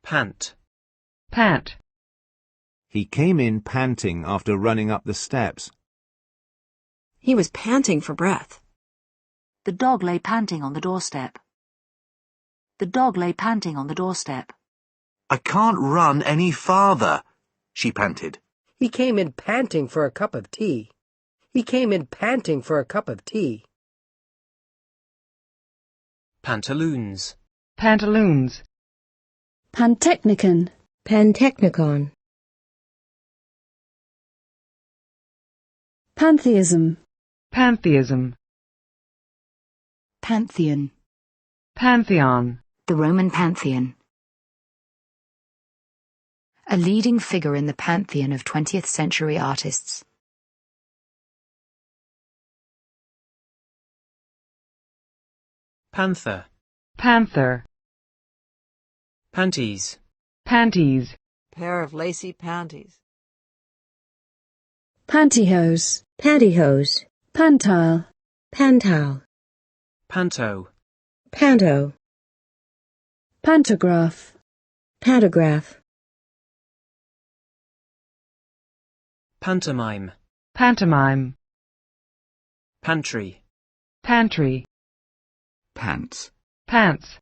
Pant. Pant. He came in panting after running up the steps. He was panting for breath. The dog lay panting on the doorstep. The dog lay panting on the doorstep. I can't run any farther, she panted. He came in panting for a cup of tea. He came in panting for a cup of tea. Pantaloons. Pantaloons. Pantechnicon. Pantechnicon. Pantheism. Pantheism. Pantheon. Pantheon. The Roman Pantheon. A leading figure in the pantheon of 20th century artists. Panther. Panther. Panties. Panties. Pair of lacy panties. Pantyhose. Pantyhose. Pantile. Pantile. Panto. Panto. Pantograph. Pantograph. Pantomime. Pantomime. Pantry. Pantry. Pants. Pants.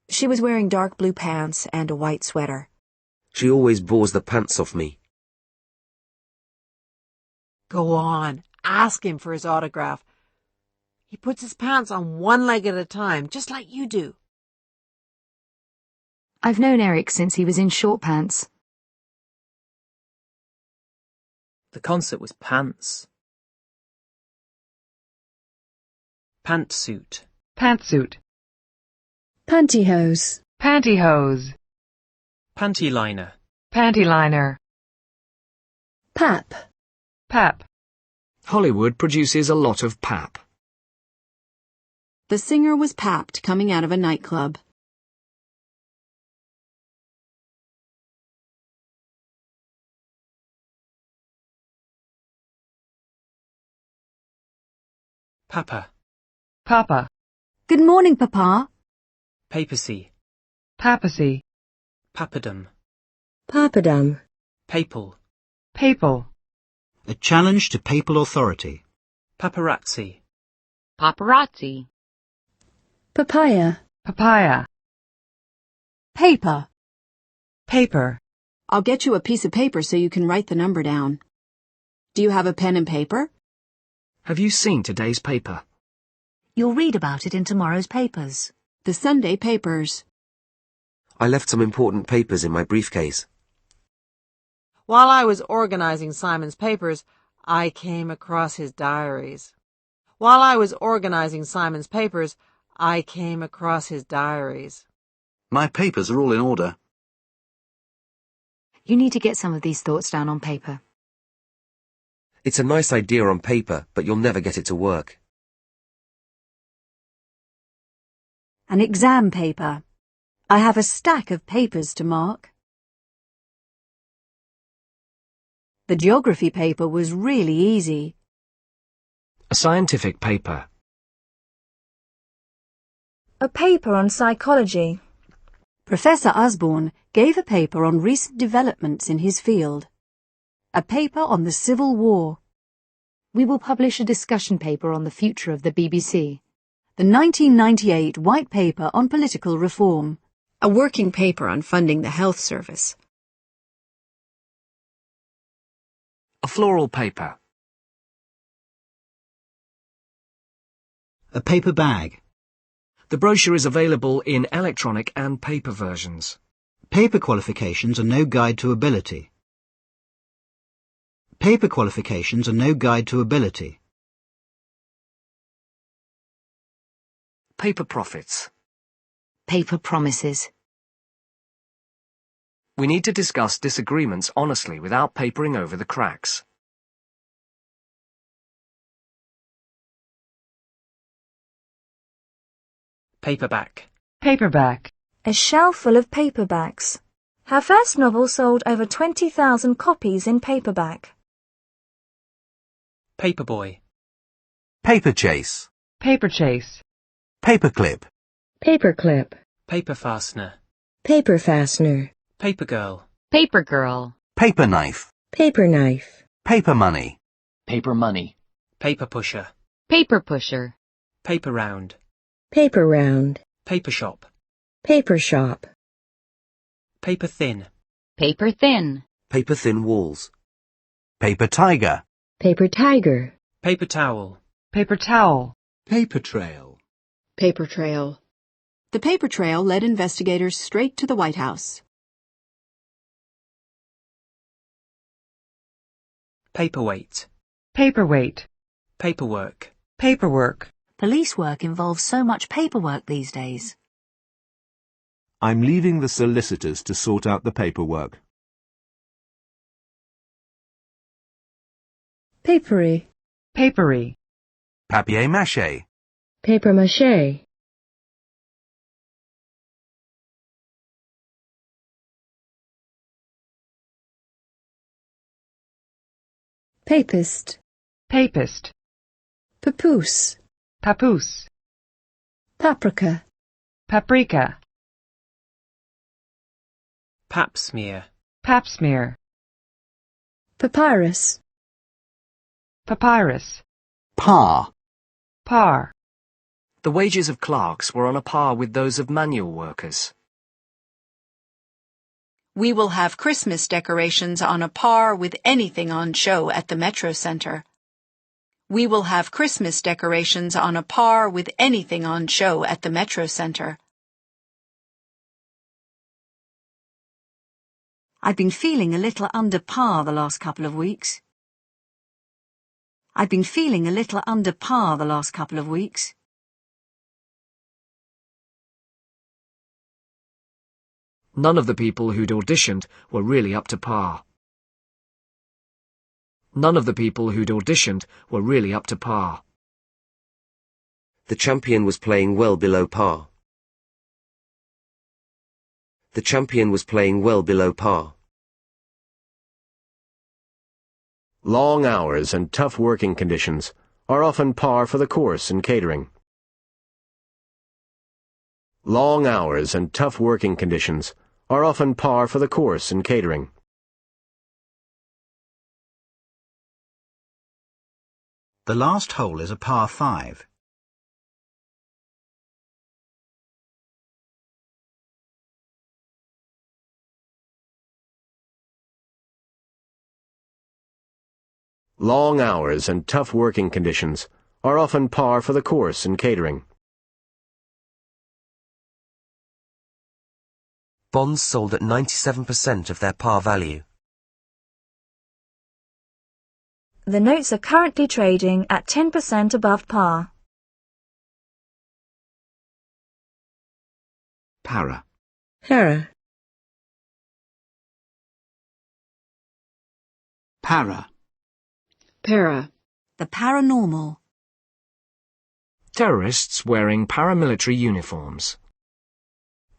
She was wearing dark blue pants and a white sweater. She always bores the pants off me. Go on, ask him for his autograph. He puts his pants on one leg at a time, just like you do. I've known Eric since he was in short pants. The concert was pants. Pantsuit. Pantsuit. Pantyhose. Pantyhose. Pantyliner. Pantyliner. Pap. Pap. Hollywood produces a lot of pap. The singer was papped coming out of a nightclub. Papa. Papa. Good morning, Papa. Papacy. Papacy. Papadum. Papadum. Papal. Papal. A challenge to papal authority. Paparazzi. Paparazzi. Papaya. Papaya. Paper. Paper. I'll get you a piece of paper so you can write the number down. Do you have a pen and paper? Have you seen today's paper? You'll read about it in tomorrow's papers. The Sunday papers. I left some important papers in my briefcase. While I was organizing Simon's papers, I came across his diaries. While I was organizing Simon's papers, I came across his diaries. My papers are all in order. You need to get some of these thoughts down on paper. It's a nice idea on paper, but you'll never get it to work. An exam paper. I have a stack of papers to mark. The geography paper was really easy. A scientific paper. A paper on psychology. Professor Osborne gave a paper on recent developments in his field. A paper on the Civil War. We will publish a discussion paper on the future of the BBC. The 1998 White Paper on Political Reform. A working paper on funding the health service. A floral paper. A paper bag. The brochure is available in electronic and paper versions. Paper qualifications are no guide to ability. Paper qualifications are no guide to ability. Paper profits. Paper promises. We need to discuss disagreements honestly without papering over the cracks. Paperback. Paperback. A shelf full of paperbacks. Her first novel sold over 20,000 copies in paperback. Paperboy. Paper chase. Paper chase. Paperclip. Paperclip. Paper fastener. Paper fastener. Paper girl. Paper girl. Paper knife. Paper knife. Paper money. Paper money. Paper pusher. Paper pusher. Paper round. Paper round. Paper shop. Paper shop. Paper thin. Paper thin. Paper thin walls. Paper tiger. Paper tiger. Paper towel. Paper towel. Paper trail. Paper trail. The paper trail led investigators straight to the White House. Paperweight. Paperweight. Paperwork. Paperwork. Police work involves so much paperwork these days. I'm leaving the solicitors to sort out the paperwork. Papery. Papery. Papier-mâché. Paper mache. Papist. Papist. Papoose. Papoose. Paprika. Paprika. Pap smear. Pap smear. Papyrus. Papyrus. Par. Par. The wages of clerks were on a par with those of manual workers. We will have Christmas decorations on a par with anything on show at the Metro Center. We will have Christmas decorations on a par with anything on show at the Metro Center. I've been feeling a little under par the last couple of weeks. I've been feeling a little under par the last couple of weeks. None of the people who'd auditioned were really up to par. None of the people who'd auditioned were really up to par. The champion was playing well below par. The champion was playing well below par. Long hours and tough working conditions are often par for the course in catering. Long hours and tough working conditions are often par for the course in catering. The last hole is a par 5. Long hours and tough working conditions are often par for the course in catering. Bonds sold at 97% of their par value. The notes are currently trading at 10% above par. Para. Para. Para. Para. The paranormal. Terrorists wearing paramilitary uniforms.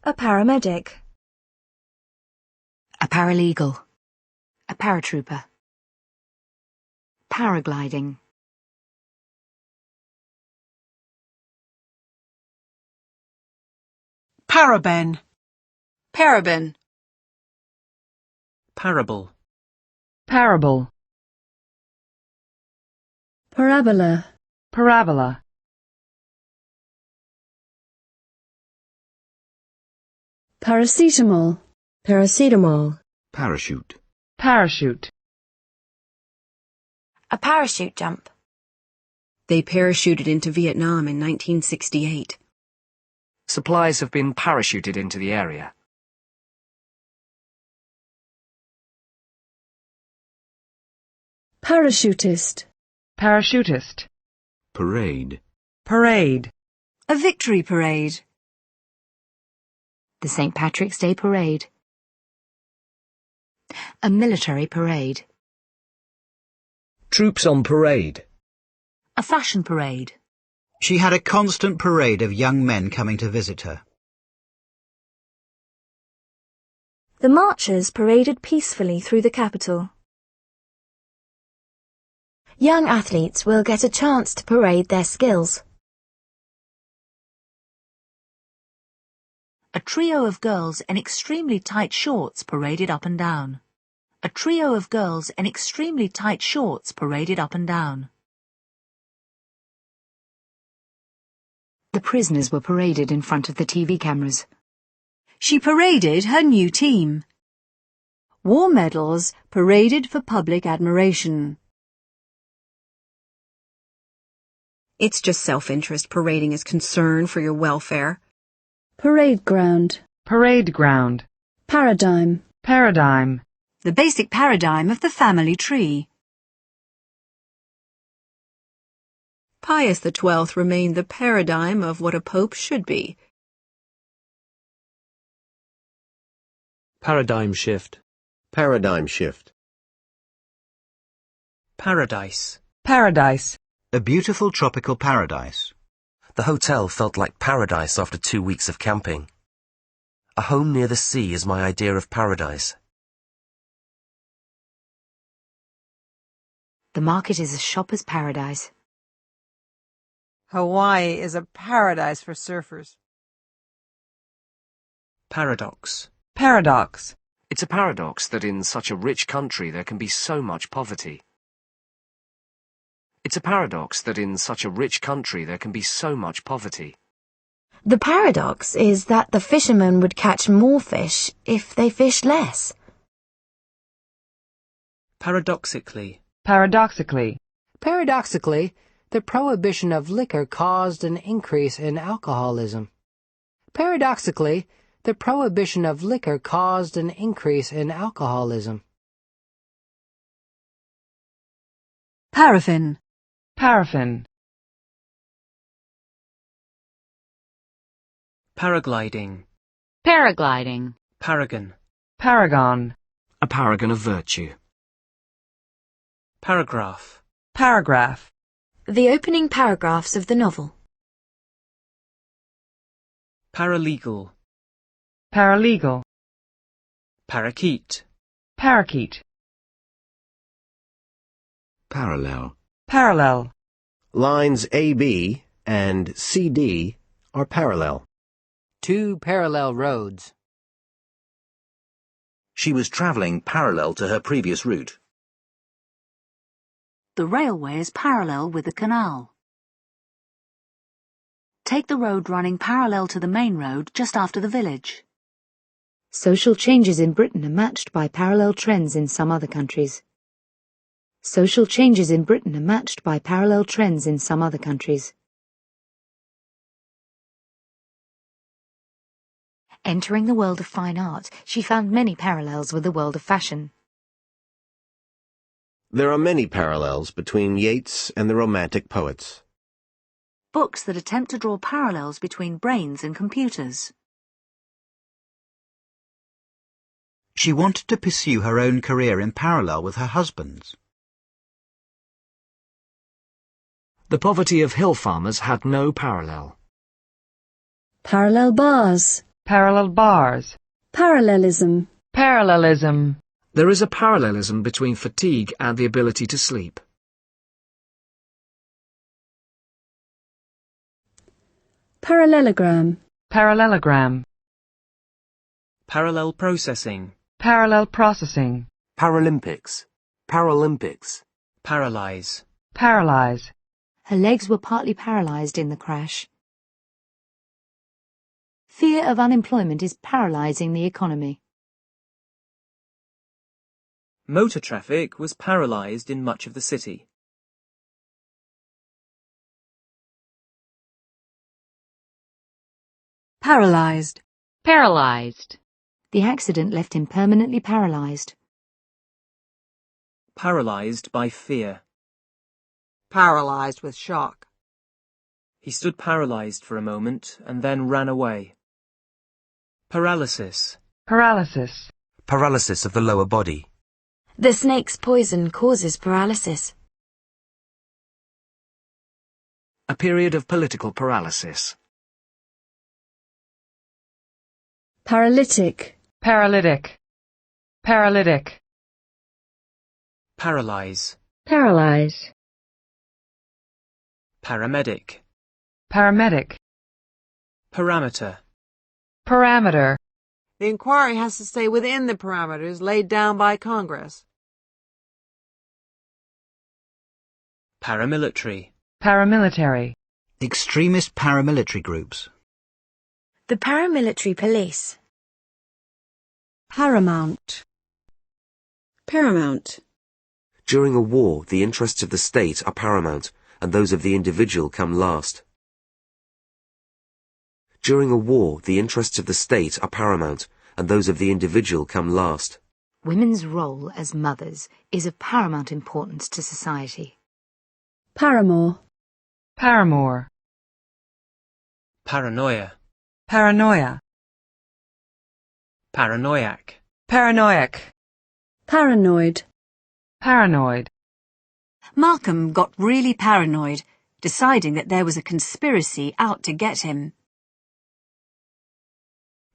A paramedic. A paralegal. A paratrooper. Paragliding. Paraben. Paraben. Parable. Parable. Parabola. Parabola. Paracetamol. Paracetamol. Parachute. Parachute. A parachute jump. They parachuted into Vietnam in 1968. Supplies have been parachuted into the area. Parachutist. Parachutist. Parade. Parade. A victory parade. The St. Patrick's Day parade. A military parade. Troops on parade. A fashion parade. She had a constant parade of young men coming to visit her. The marchers paraded peacefully through the capital. Young athletes will get a chance to parade their skills. A trio of girls in extremely tight shorts paraded up and down. A trio of girls in extremely tight shorts paraded up and down. The prisoners were paraded in front of the TV cameras. She paraded her new team. War medals paraded for public admiration. It's just self-interest parading as concern for your welfare. Parade ground. Parade ground. Paradigm. Paradigm. The basic paradigm of the family tree. Pius XII remained the paradigm of what a pope should be. Paradigm shift. Paradigm shift. Paradise. Paradise. A beautiful tropical paradise. The hotel felt like paradise after 2 weeks of camping. A home near the sea is my idea of paradise. The market is a shopper's paradise. Hawaii is a paradise for surfers. Paradox. Paradox. It's a paradox that in such a rich country there can be so much poverty. It's a paradox that in such a rich country there can be so much poverty. The paradox is that the fishermen would catch more fish if they fished less. Paradoxically. Paradoxically. Paradoxically, the prohibition of liquor caused an increase in alcoholism. Paradoxically, the prohibition of liquor caused an increase in alcoholism. Paraffin. Paraffin. Paragliding. Paragliding. Paragon. Paragon. A paragon of virtue. Paragraph. Paragraph. The opening paragraphs of the novel. Paralegal. Paralegal. Parakeet. Parakeet. Parallel. Parallel. Lines AB and CD are parallel. 2 parallel roads. She was travelling parallel to her previous route. The railway is parallel with the canal. Take the road running parallel to the main road just after the village. Social changes in Britain are matched by parallel trends in some other countries. Social changes in Britain are matched by parallel trends in some other countries. Entering the world of fine art, she found many parallels with the world of fashion. There are many parallels between Yeats and the Romantic poets. Books that attempt to draw parallels between brains and computers. She wanted to pursue her own career in parallel with her husband's. The poverty of hill farmers had no parallel. Parallel bars. Parallel bars. Parallelism. Parallelism. There is a parallelism between fatigue and the ability to sleep. Parallelogram. Parallelogram. Parallel processing. Parallel processing. Paralympics. Paralympics. Paralyze. Paralyze. Her legs were partly paralyzed in the crash. Fear of unemployment is paralyzing the economy. Motor traffic was paralyzed in much of the city. Paralyzed. Paralyzed. The accident left him permanently paralyzed. Paralyzed by fear. Paralyzed with shock. He stood paralyzed for a moment and then ran away. Paralysis. Paralysis. Paralysis of the lower body. The snake's poison causes paralysis. A period of political paralysis. Paralytic. Paralytic. Paralytic. Paralyze. Paralyze. Paramedic. Paramedic. Parameter. Parameter. The inquiry has to stay within the parameters laid down by Congress. Paramilitary. Paramilitary. Extremist paramilitary groups. The paramilitary police. Paramount. Paramount. During a war, the interests of the state are paramount, and those of the individual come last. During a war, the interests of the state are paramount, and those of the individual come last. Women's role as mothers is of paramount importance to society. Paramour. Paramour. Paranoia. Paranoia. Paranoiac. Paranoiac. Paranoid. Paranoid. Malcolm got really paranoid, deciding that there was a conspiracy out to get him.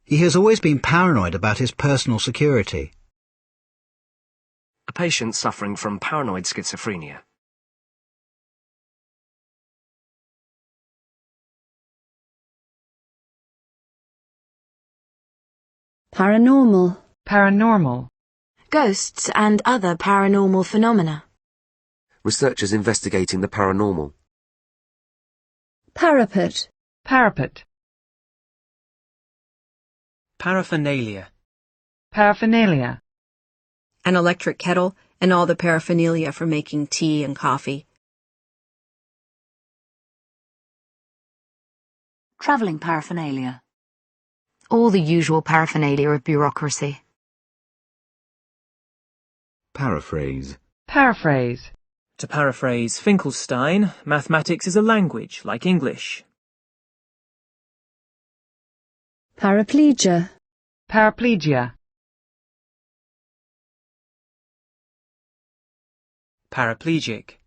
He has always been paranoid about his personal security. A patient suffering from paranoid schizophrenia. Paranormal. Paranormal. Ghosts and other paranormal phenomena. Researchers investigating the paranormal. Parapet. Parapet. Paraphernalia. Paraphernalia. An electric kettle and all the paraphernalia for making tea and coffee. Travelling paraphernalia. All the usual paraphernalia of bureaucracy. Paraphrase. Paraphrase. To paraphrase Finkelstein, mathematics is a language like English. Paraplegia. Paraplegia. Paraplegic.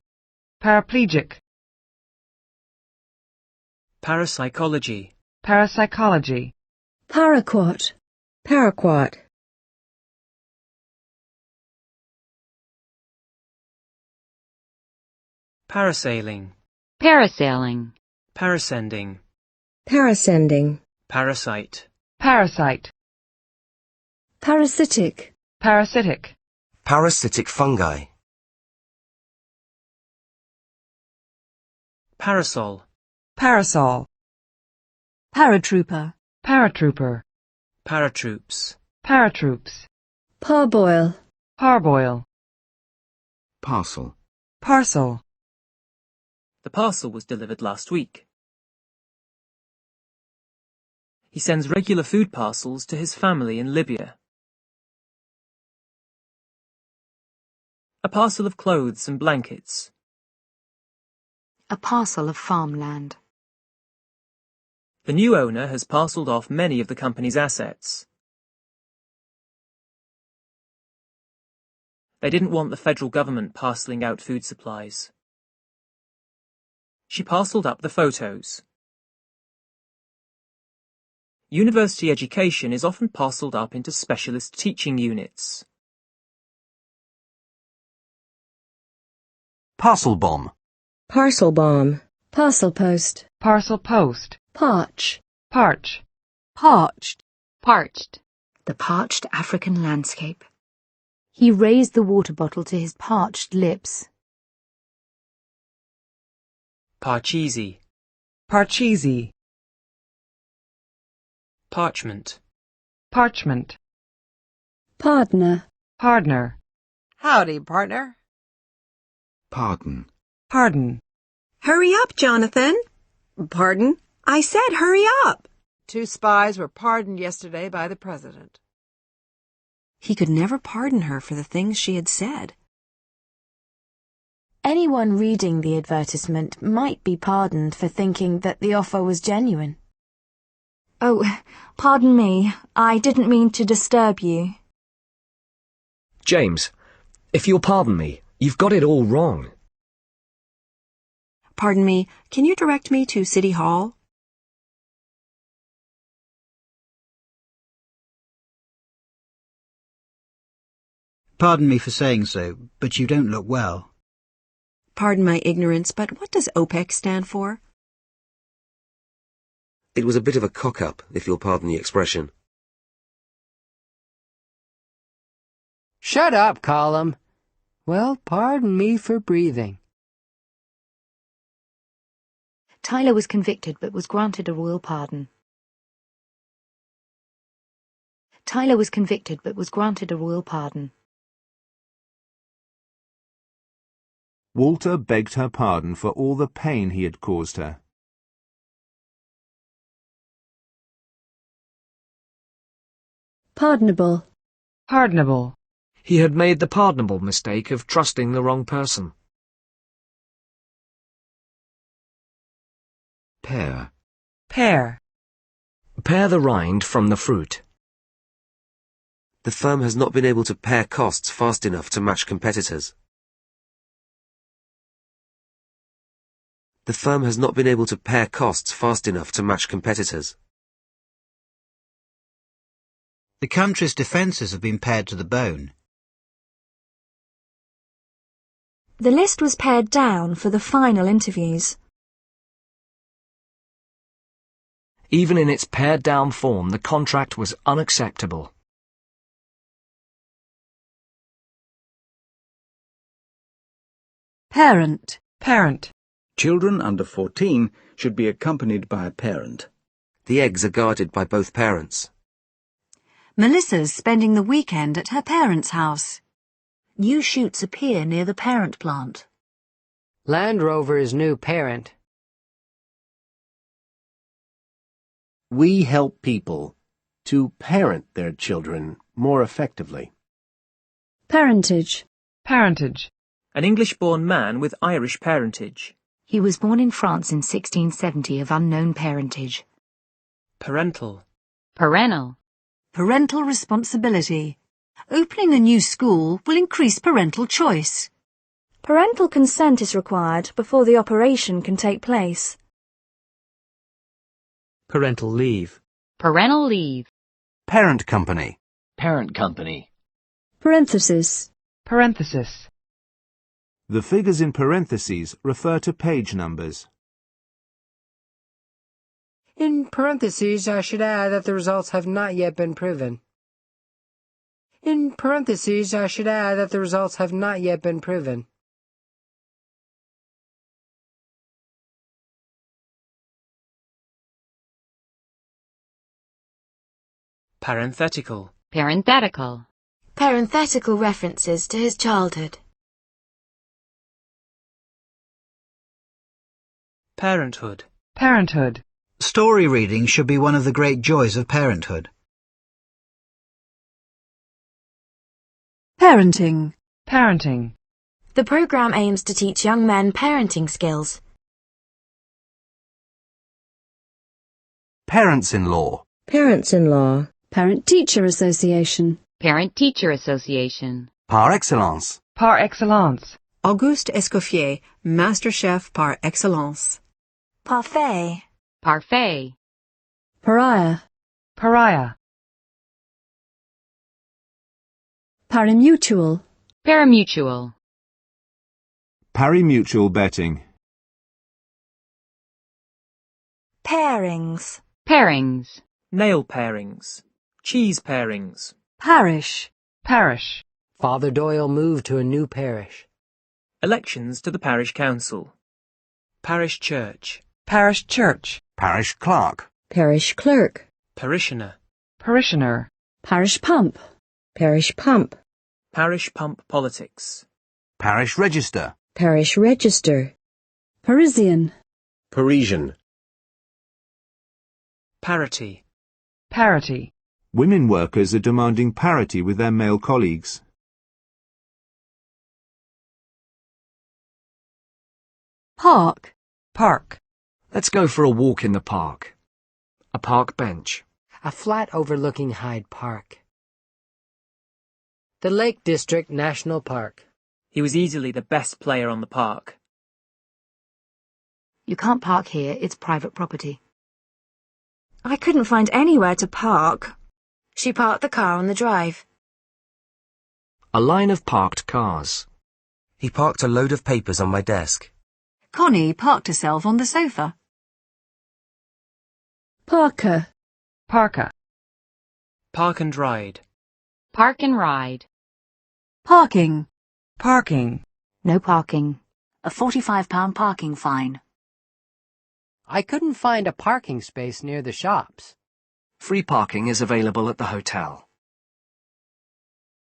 Paraplegic. Parapsychology. Parapsychology. Paraquat. Paraquat. Parasailing. Parasailing. Parascending. Parascending. Parasite. Parasite. Parasitic. Parasitic. Parasitic fungi. Parasol. Parasol. Paratrooper. Paratrooper. Paratroops. Paratroops. Parboil. Parboil. Parcel. Parcel. The parcel was delivered last week. He sends regular food parcels to his family in Libya. A parcel of clothes and blankets. A parcel of farmland. The new owner has parcelled off many of the company's assets. They didn't want the federal government parcelling out food supplies. She parcelled up the photos. University education is often parcelled up into specialist teaching units. Parcel bomb. Parcel bomb. Parcel post. Parcel post. Parch. Parch. Parched. Parched. The parched African landscape. He raised the water bottle to his parched lips. Parcheesi. Parcheesi. Parchment. Parchment. Pardner. Pardner. Howdy, partner. Pardon. Pardon. Hurry up, Jonathan. Pardon? I said hurry up. 2 spies were pardoned yesterday by the president. He could never pardon her for the things she had said. Anyone reading the advertisement might be pardoned for thinking that the offer was genuine. Oh, pardon me. I didn't mean to disturb you. James, if you'll pardon me, you've got it all wrong. Pardon me, can you direct me to City Hall? Pardon me for saying so, but you don't look well. Pardon my ignorance, but what does OPEC stand for? It was a bit of a cock-up, if you'll pardon the expression. Shut up, Column. Well, pardon me for breathing. Tyler was convicted but was granted a royal pardon. Tyler was convicted but was granted a royal pardon. Walter begged her pardon for all the pain he had caused her. Pardonable. Pardonable. He had made the pardonable mistake of trusting the wrong person. Pair. Pair. Pare the rind from the fruit. The firm has not been able to pare costs fast enough to match competitors. The firm has not been able to pare costs fast enough to match competitors. The country's defences have been pared to the bone. The list was pared down for the final interviews. Even in its pared-down form, the contract was unacceptable. Parent. Parent. Children under 14 should be accompanied by a parent. The eggs are guarded by both parents. Melissa's spending the weekend at her parents' house. New shoots appear near the parent plant. Land Rover's new parent. We help people to parent their children more effectively. Parentage. Parentage. An English-born man with Irish parentage. He was born in France in 1670 of unknown parentage. Parental. Parental. Parental responsibility. Opening a new school will increase parental choice. Parental consent is required before the operation can take place. Parental leave. Parental leave. Parent company. Parent company. Parenthesis. Parenthesis. The figures in parentheses refer to page numbers. In parentheses, I should add that the results have not yet been proven. In parentheses, I should add that the results have not yet been proven. Parenthetical. Parenthetical. Parenthetical references to his childhood. Parenthood. Parenthood. Story reading should be one of the great joys of parenthood. Parenting. Parenting. The program aims to teach young men parenting skills. Parents-in-law. Parents-in-law. Parent-teacher association. Parent-teacher association. Par excellence. Par excellence. Auguste Escoffier, master chef par excellence. Parfait. Parfait. Pariah. Pariah. Parimutuel. Parimutuel. Pari-mutual betting. Pairings. Pairings. Nail pairings. Cheese pairings. Parish. Parish. Father Doyle moved to a new parish. Elections to the parish council. Parish church. Parish church. Parish clerk. Parish clerk. Parishioner. Parishioner. Parish pump. Parish pump. Parish pump politics. Parish register. Parish register. Parisian. Parisian. Parity. Parity. Women workers are demanding parity with their male colleagues. Park. Park. Let's go for a walk in the park. A park bench. A flat overlooking Hyde Park. The Lake District National Park. He was easily the best player on the park. You can't park here, it's private property. I couldn't find anywhere to park. She parked the car on the drive. A line of parked cars. He parked a load of papers on my desk. Connie parked herself on the sofa. Parker. Parka. Park and ride. Park and ride. Parking. Parking. No parking. A £45 parking fine. I couldn't find a parking space near the shops. Free parking is available at the hotel.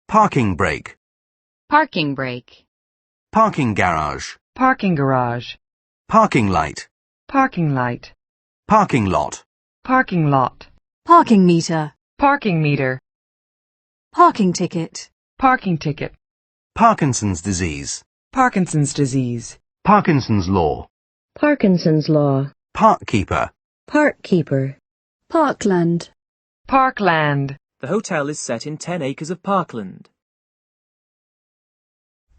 Parking brake. Parking brake. Parking garage. Parking garage. Parking light. Parking light. Parking lot. Parking lot. Parking meter. Parking meter. Parking ticket. Parking ticket. Parkinson's disease. Parkinson's disease. Parkinson's law. Parkinson's law. Park keeper. Park keeper. Parkland. Parkland. The hotel is set in 10 acres of parkland.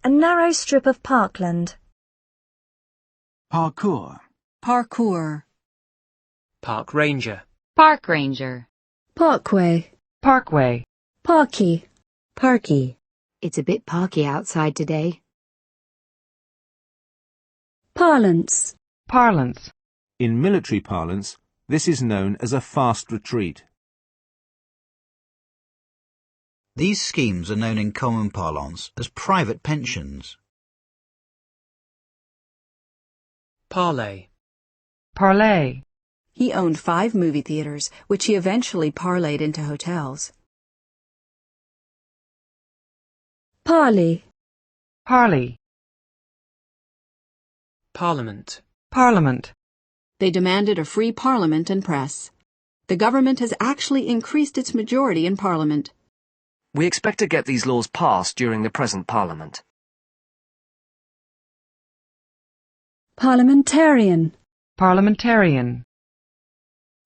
A narrow strip of parkland. Parkour. Parkour. Park ranger. Park ranger. Parkway. Parkway. Parky. Parky. It's a bit parky outside today. Parlance. Parlance. In military parlance, this is known as a fast retreat. These schemes are known in common parlance as private pensions. Parlay. Parlay. He owned 5 movie theaters, which he eventually parlayed into hotels. Parley. Parley. Parliament. Parliament. They demanded a free parliament and press. The government has actually increased its majority in parliament. We expect to get these laws passed during the present Parliament. Parliamentarian. Parliamentarian.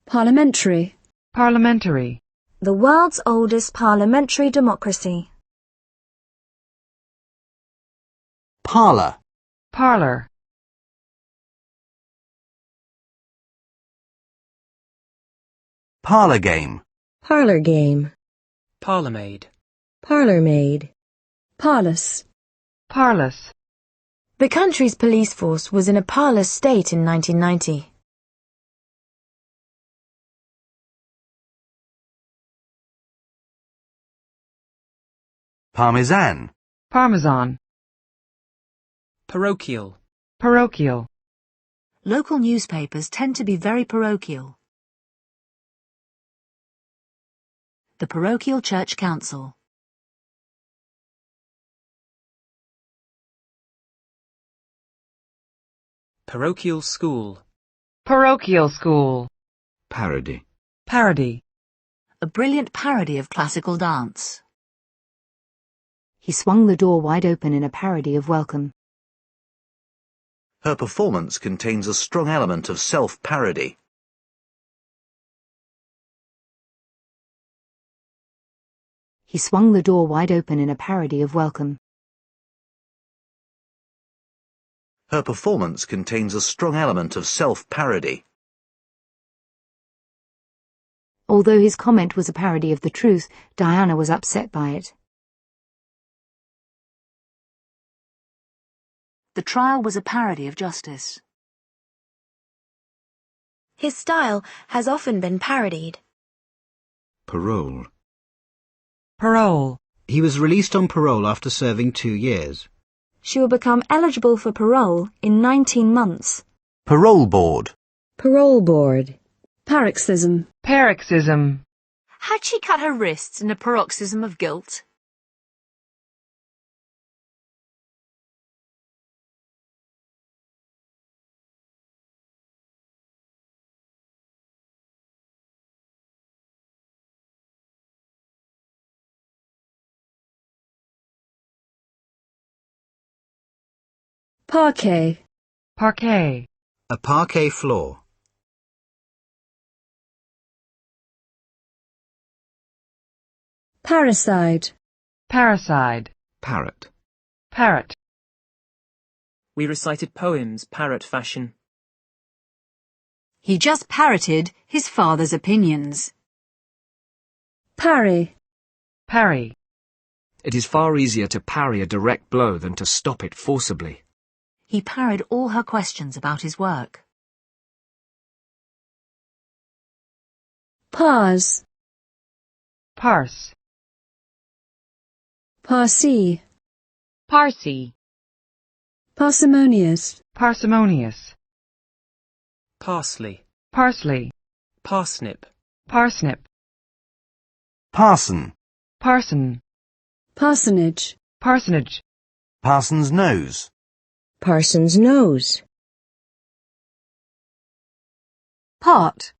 Parliamentary. Parliamentary. The world's oldest parliamentary democracy. Parlour. Parlor. Parlour game. Parlour game. Parlourmaid. Parlour maid. Parlous. Parlous. The country's police force was in a parlous state in 1990. Parmesan. Parmesan. Parochial. Parochial. Local newspapers tend to be very parochial. The Parochial Church Council. Parochial school. Parochial school. Parody. Parody. A brilliant parody of classical dance. He swung the door wide open in a parody of welcome. Her performance contains a strong element of self-parody. He swung the door wide open in a parody of welcome. Her performance contains a strong element of self-parody. Although his comment was a parody of the truth, Diana was upset by it. The trial was a parody of justice. His style has often been parodied. Parole. Parole. He was released on parole after serving 2 years. She will become eligible for parole in 19 months. Parole board. Parole board. Paroxysm. Paroxysm. Had she cut her wrists in a paroxysm of guilt? Parquet. Parquet. A parquet floor. Parricide. Parricide. Parrot. Parrot. We recited poems parrot fashion. He just parroted his father's opinions. Parry. Parry. It is far easier to parry a direct blow than to stop it forcibly. He parried all her questions about his work. Pause. Parse. Parsee. Parsi. Parsimonious. Parsimonious. Parsley. Parsley. Parsnip. Parsnip. Parson. Parson. Parsonage. Parsonage. Parson's nose. Parson's nose. Part.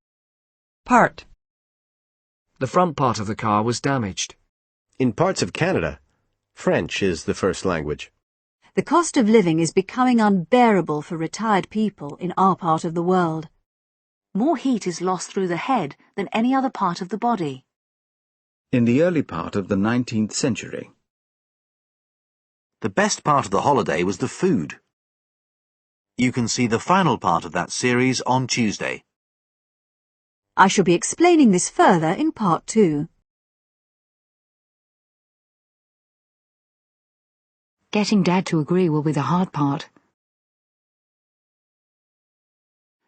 Part. The front part of the car was damaged. In parts of Canada, French is the first language. The cost of living is becoming unbearable for retired people in our part of the world. More heat is lost through the head than any other part of the body. In the early part of the 19th century. The best part of the holiday was the food. You can see the final part of that series on Tuesday. I shall be explaining this further in part 2. Getting Dad to agree will be the hard part.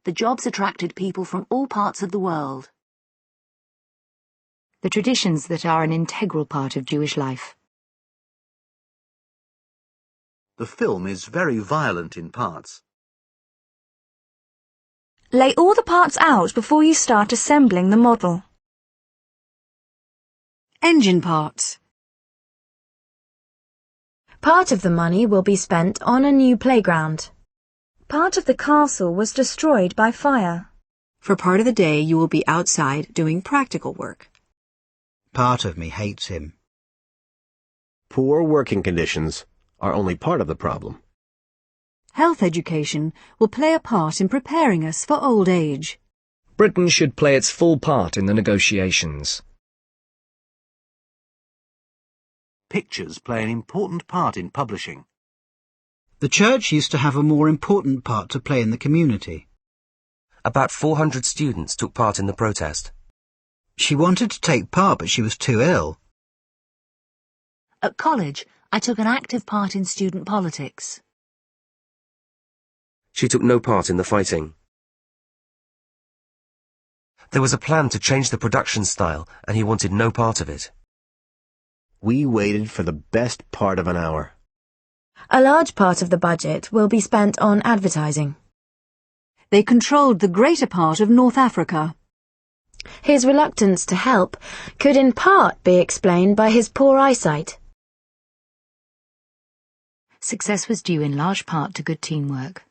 The jobs attracted people from all parts of the world. The traditions that are an integral part of Jewish life. The film is very violent in parts. Lay all the parts out before you start assembling the model. Engine parts. Part of the money will be spent on a new playground. Part of the castle was destroyed by fire. For part of the day you will be outside doing practical work. Part of me hates him. Poor working conditions are only part of the problem. Health education will play a part in preparing us for old age. Britain should play its full part in the negotiations. Pictures play an important part in publishing. The church used to have a more important part to play in the community. About 400 students took part in the protest. She wanted to take part, but she was too ill. At college, I took an active part in student politics. She took no part in the fighting. There was a plan to change the production style, and he wanted no part of it. We waited for the best part of an hour. A large part of the budget will be spent on advertising. They controlled the greater part of North Africa. His reluctance to help could in part be explained by his poor eyesight. Success was due in large part to good teamwork.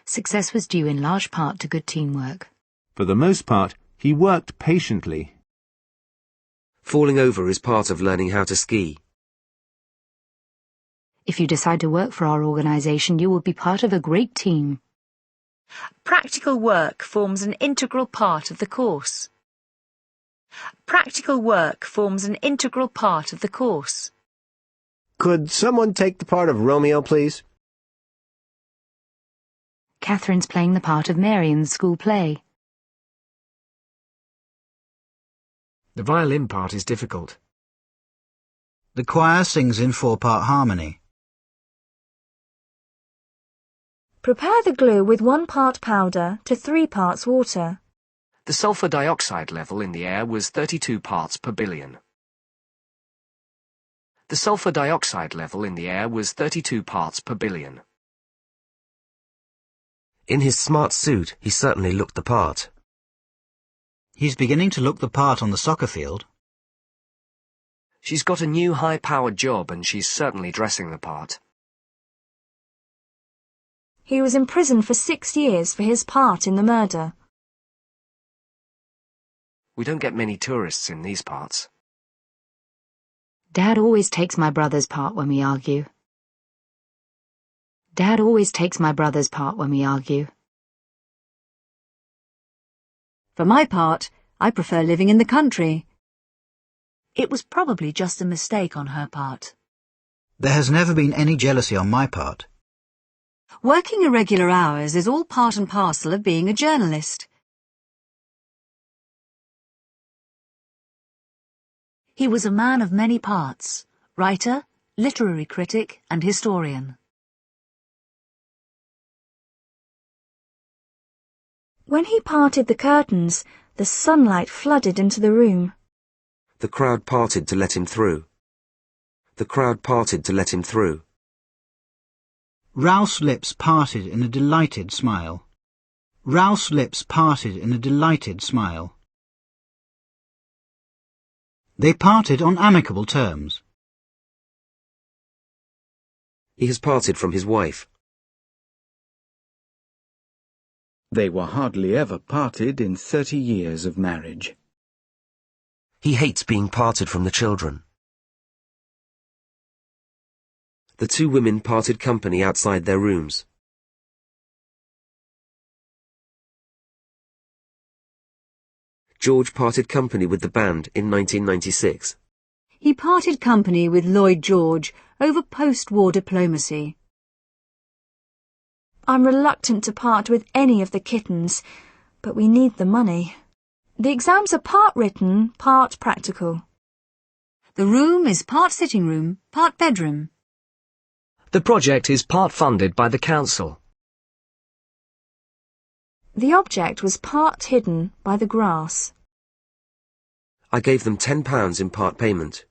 Success was due in large part to good teamwork. For the most part, he worked patiently. Falling over is part of learning how to ski. If you decide to work for our organisation, you will be part of a great team. Practical work forms an integral part of the course. Practical work forms an integral part of the course. Could someone take the part of Romeo, please? Catherine's playing the part of Mary in the school play. The violin part is difficult. The choir sings in 4-part harmony. Prepare the glue with 1 part powder to 3 parts water. The sulfur dioxide level in the air was 32 parts per billion. The sulfur dioxide level in the air was 32 parts per billion. In his smart suit, he certainly looked the part. He's beginning to look the part on the soccer field. She's got a new high-powered job and she's certainly dressing the part. He was imprisoned for 6 years for his part in the murder. We don't get many tourists in these parts. Dad always takes my brother's part when we argue. Dad always takes my brother's part when we argue. For my part, I prefer living in the country. It was probably just a mistake on her part. There has never been any jealousy on my part. Working irregular hours is all part and parcel of being a journalist. He was a man of many parts, writer, literary critic, and historian. When he parted the curtains, The sunlight flooded into the room. The crowd parted to let him through. The crowd parted to let him through. Ralph's lips parted in a delighted smile. Ralph's lips parted in a delighted smile. They parted on amicable terms. He has parted from his wife. They were hardly ever parted in 30 years of marriage. He hates being parted from the children. The two women parted company outside their rooms. George parted company with the band in 1996. He parted company with Lloyd George over post-war diplomacy. I'm reluctant to part with any of the kittens, but we need the money. The exams are part written, part practical. The room is part sitting room, part bedroom. The project is part funded by the council. The object was part hidden by the grass. I gave them £10 in part payment.